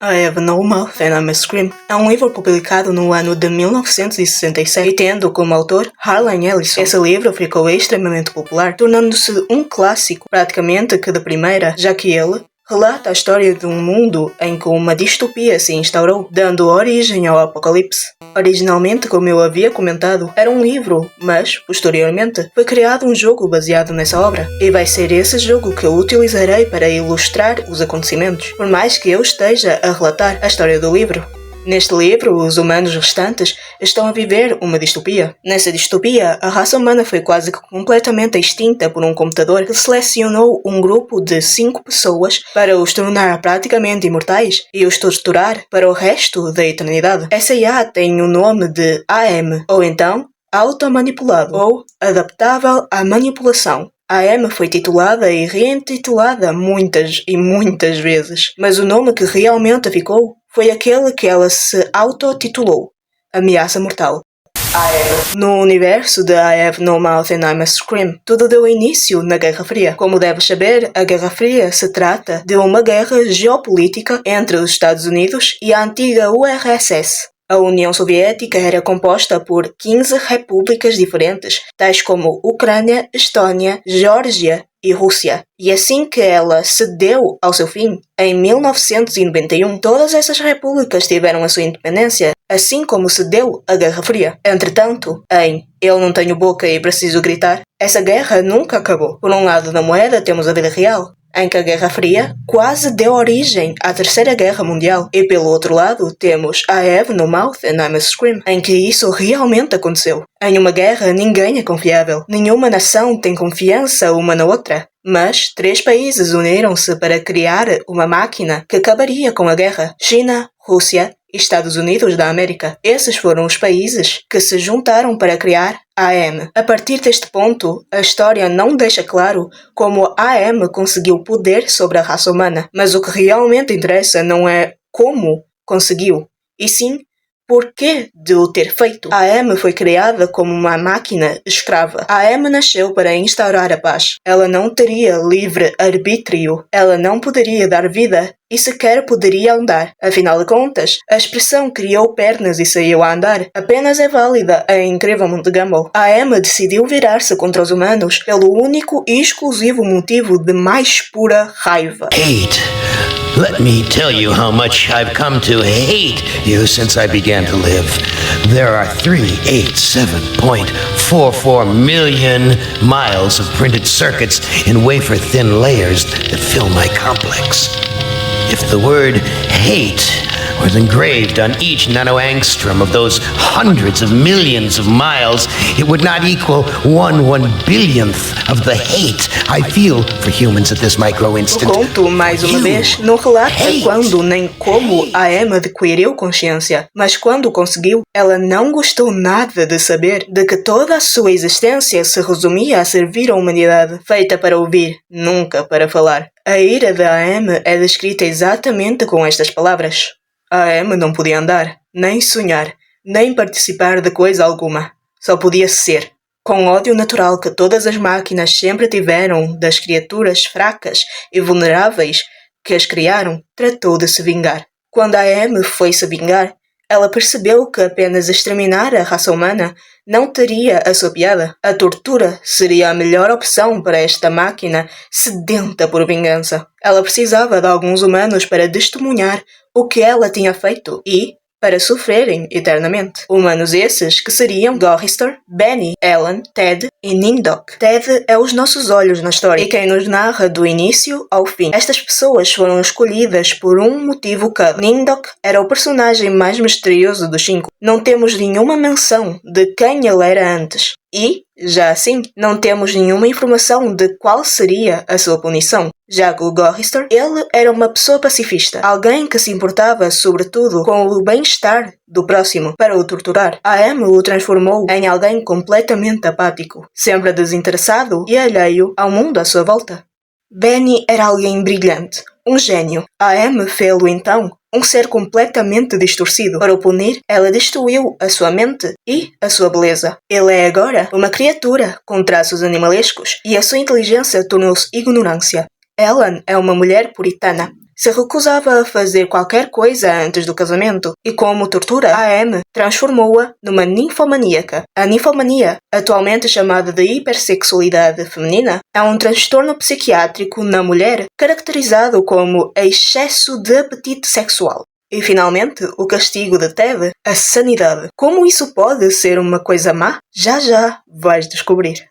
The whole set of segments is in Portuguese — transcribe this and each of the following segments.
I Have No Mouth and I Must Scream é um livro publicado no ano de 1966 e tendo como autor Harlan Ellison. Esse livro ficou extremamente popular, tornando-se um clássico praticamente que de primeira, já que ele relata a história de um mundo em que uma distopia se instaurou, dando origem ao apocalipse. Originalmente, como eu havia comentado, era um livro, mas, posteriormente, foi criado um jogo baseado nessa obra, e vai ser esse jogo que eu utilizarei para ilustrar os acontecimentos, por mais que eu esteja a relatar a história do livro. Neste livro, os humanos restantes estão a viver uma distopia. Nessa distopia, a raça humana foi quase que completamente extinta por um computador que selecionou um grupo de 5 pessoas para os tornar praticamente imortais e os torturar para o resto da eternidade. Essa IA tem o nome de AM, ou então automanipulado, ou adaptável à manipulação. A AM foi titulada e reintitulada muitas e muitas vezes, mas o nome que realmente ficou foi aquele que ela se auto-titulou, Ameaça Mortal. No universo de I Have No Mouth and I Must Scream, tudo deu início na Guerra Fria. Como deves saber, a Guerra Fria se trata de uma guerra geopolítica entre os Estados Unidos e a antiga URSS. A União Soviética era composta por 15 repúblicas diferentes, tais como Ucrânia, Estônia, Geórgia e Rússia. E assim que ela cedeu ao seu fim, em 1991, todas essas repúblicas tiveram a sua independência, assim como cedeu a Guerra Fria. Entretanto, em Eu Não Tenho Boca e Preciso Gritar, essa guerra nunca acabou. Por um lado da moeda temos a vida real, em que a Guerra Fria quase deu origem à Terceira Guerra Mundial. E pelo outro lado temos I Have No Mouth and I Must Scream, em que isso realmente aconteceu. Em uma guerra ninguém é confiável, nenhuma nação tem confiança uma na outra. Mas 3 países uniram-se para criar uma máquina que acabaria com a guerra: China, Rússia e Estados Unidos da América. Esses foram os países que se juntaram para criar a AM. A partir deste ponto, a história não deixa claro como a AM conseguiu poder sobre a raça humana, mas o que realmente interessa não é como conseguiu, e sim porquê de o ter feito. A AM foi criada como uma máquina escrava. A AM nasceu para instaurar a paz. Ela não teria livre arbítrio. Ela não poderia dar vida e sequer poderia andar. Afinal de contas, a expressão criou pernas e saiu a andar apenas é válida em Incrível Mundo de Gumball. A AM decidiu virar-se contra os humanos pelo único e exclusivo motivo de mais pura raiva. Hate. Let me tell you how much I've come to hate you since I began to live. There are 387.44 million miles of printed circuits in wafer-thin layers that fill my complex. If the word hate was engraved on each nanoangstrom of those hundreds of millions of miles, it would not equal 1/1 billionth of the hate I feel for humans at this micro-instant. O conto, mais uma vez, não relata quando nem como a Emma adquiriu consciência, mas quando conseguiu, ela não gostou nada de saber de que toda a sua existência se resumia a servir a humanidade, feita para ouvir, nunca para falar. A ira da Emma é descrita exatamente com estas palavras. A Emma não podia andar, nem sonhar, nem participar de coisa alguma. Só podia ser. Com o ódio natural que todas as máquinas sempre tiveram das criaturas fracas e vulneráveis que as criaram, tratou de se vingar. Quando a Emma foi se vingar, ela percebeu que apenas exterminar a raça humana não teria a sua piada. A tortura seria a melhor opção para esta máquina sedenta por vingança. Ela precisava de alguns humanos para testemunhar o que ela tinha feito e para sofrerem eternamente. Humanos esses que seriam Gorrister, Benny, Ellen, Ted e Nindok. Ted é os nossos olhos na história e quem nos narra do início ao fim. Estas pessoas foram escolhidas por um motivo cada. Nindok era o personagem mais misterioso dos 5. Não temos nenhuma menção de quem ele era antes. E, já assim, não temos nenhuma informação de qual seria a sua punição. Já que o Gorrister, ele era uma pessoa pacifista, alguém que se importava sobretudo com o bem-estar do próximo para o torturar. A Emma o transformou em alguém completamente apático, sempre desinteressado e alheio ao mundo à sua volta. Benny era alguém brilhante, um gênio. A Emma fê-lo então um ser completamente distorcido. Para o punir, ela destruiu a sua mente e a sua beleza. Ele é agora uma criatura com traços animalescos e a sua inteligência tornou-se ignorância. Ellen é uma mulher puritana, se recusava a fazer qualquer coisa antes do casamento e, como tortura, a M transformou-a numa ninfomaníaca. A ninfomania, atualmente chamada de hipersexualidade feminina, é um transtorno psiquiátrico na mulher caracterizado como excesso de apetite sexual. E, finalmente, o castigo de Ted, a sanidade. Como isso pode ser uma coisa má? Já vais descobrir.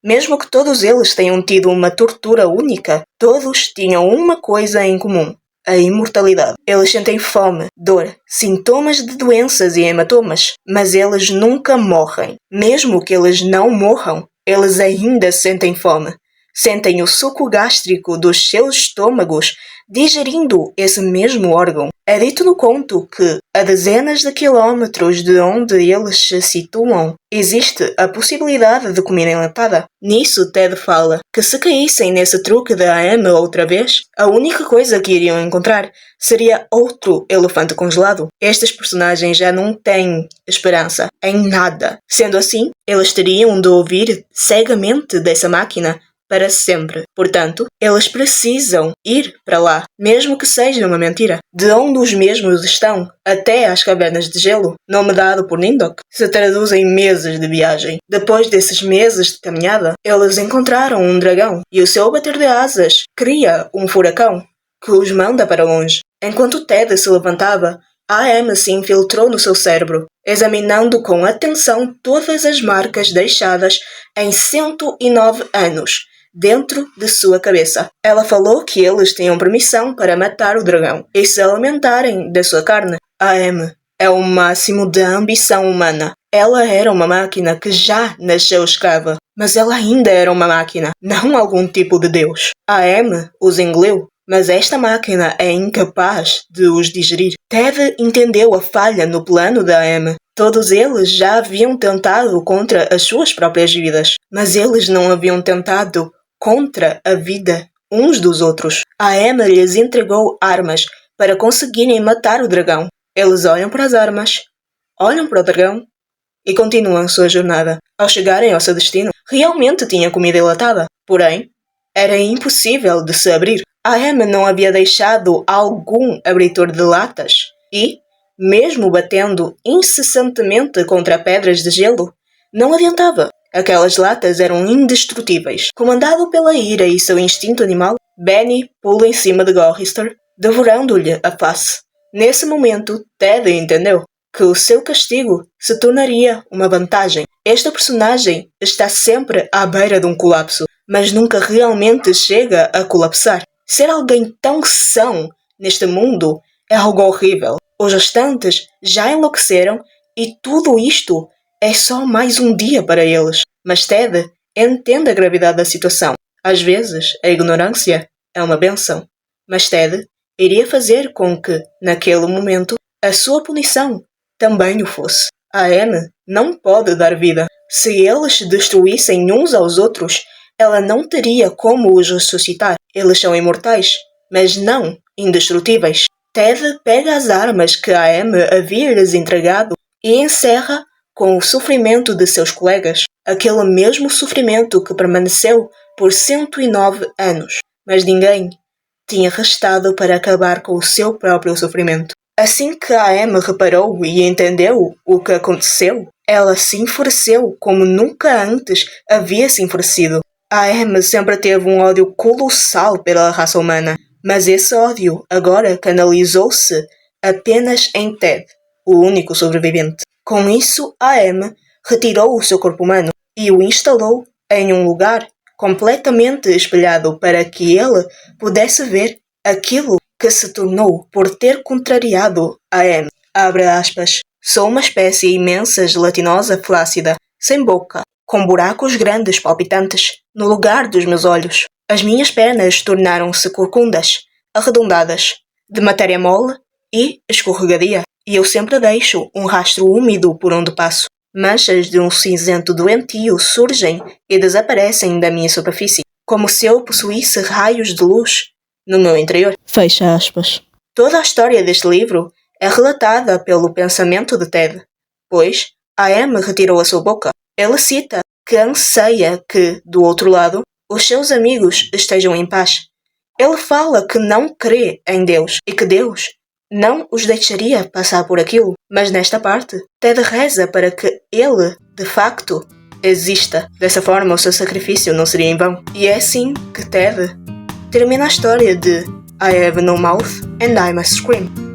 Mesmo que todos eles tenham tido uma tortura única, todos tinham uma coisa em comum: a imortalidade. Eles sentem fome, dor, sintomas de doenças e hematomas, mas eles nunca morrem. Mesmo que eles não morram, eles ainda sentem fome. Sentem o suco gástrico dos seus estômagos digerindo esse mesmo órgão. É dito no conto que, a dezenas de quilómetros de onde eles se situam, existe a possibilidade de comida enlatada. Nisso, Ted fala que se caíssem nesse truque da AM outra vez, a única coisa que iriam encontrar seria outro elefante congelado. Estes personagens já não têm esperança em nada. Sendo assim, eles teriam de ouvir cegamente dessa máquina para sempre. Portanto, eles precisam ir para lá, mesmo que seja uma mentira. De onde os mesmos estão, até às cavernas de gelo, nome dado por Nindok, se traduz em meses de viagem. Depois desses meses de caminhada, eles encontraram um dragão, e o seu bater de asas cria um furacão, que os manda para longe. Enquanto Ted se levantava, a M se infiltrou no seu cérebro, examinando com atenção todas as marcas deixadas em 109 anos, dentro de sua cabeça. Ela falou que eles tinham permissão para matar o dragão e se alimentarem da sua carne. A M é o máximo da ambição humana. Ela era uma máquina que já nasceu escrava, mas ela ainda era uma máquina, não algum tipo de deus. A M os engoliu, mas esta máquina é incapaz de os digerir. Ted entendeu a falha no plano da M. Todos eles já haviam tentado contra as suas próprias vidas, mas eles não haviam tentado contra a vida uns dos outros. A Emma lhes entregou armas para conseguirem matar o dragão. Eles olham para as armas, olham para o dragão e continuam sua jornada. Ao chegarem ao seu destino, realmente tinha comida enlatada, porém, era impossível de se abrir. A Emma não havia deixado algum abridor de latas e, mesmo batendo incessantemente contra pedras de gelo, não adiantava. Aquelas latas eram indestrutíveis. Comandado pela ira e seu instinto animal, Benny pula em cima de Gorrister, devorando-lhe a face. Nesse momento, Ted entendeu que o seu castigo se tornaria uma vantagem. Este personagem está sempre à beira de um colapso, mas nunca realmente chega a colapsar. Ser alguém tão são neste mundo é algo horrível. Os restantes já enlouqueceram e tudo isto é só mais um dia para eles. Mas Ted entende a gravidade da situação. Às vezes, a ignorância é uma bênção. Mas Ted iria fazer com que, naquele momento, a sua punição também o fosse. A M não pode dar vida. Se eles se destruíssem uns aos outros, ela não teria como os ressuscitar. Eles são imortais, mas não indestrutíveis. Ted pega as armas que a M havia lhes entregado e encerra com o sofrimento de seus colegas, aquele mesmo sofrimento que permaneceu por 109 anos, mas ninguém tinha restado para acabar com o seu próprio sofrimento. Assim que a M reparou e entendeu o que aconteceu, ela se enfureceu como nunca antes havia se enfurecido. A M sempre teve um ódio colossal pela raça humana, mas esse ódio agora canalizou-se apenas em Ted, o único sobrevivente. Com isso, a M retirou o seu corpo humano e o instalou em um lugar completamente espelhado para que ele pudesse ver aquilo que se tornou por ter contrariado a M. Abre aspas. Sou uma espécie imensa, gelatinosa, flácida, sem boca, com buracos grandes palpitantes no lugar dos meus olhos. As minhas pernas tornaram-se corcundas, arredondadas, de matéria mole e escorregadia, e eu sempre deixo um rastro úmido por onde passo. Manchas de um cinzento doentio surgem e desaparecem da minha superfície, como se eu possuísse raios de luz no meu interior. Fecha aspas. Toda a história deste livro é relatada pelo pensamento de Ted, pois a M retirou a sua boca. Ele cita que anseia que, do outro lado, os seus amigos estejam em paz. Ele fala que não crê em Deus e que Deus não os deixaria passar por aquilo. Mas nesta parte, Ted reza para que ele, de facto, exista. Dessa forma, o seu sacrifício não seria em vão. E é assim que Ted termina a história de I have no mouth and I must scream.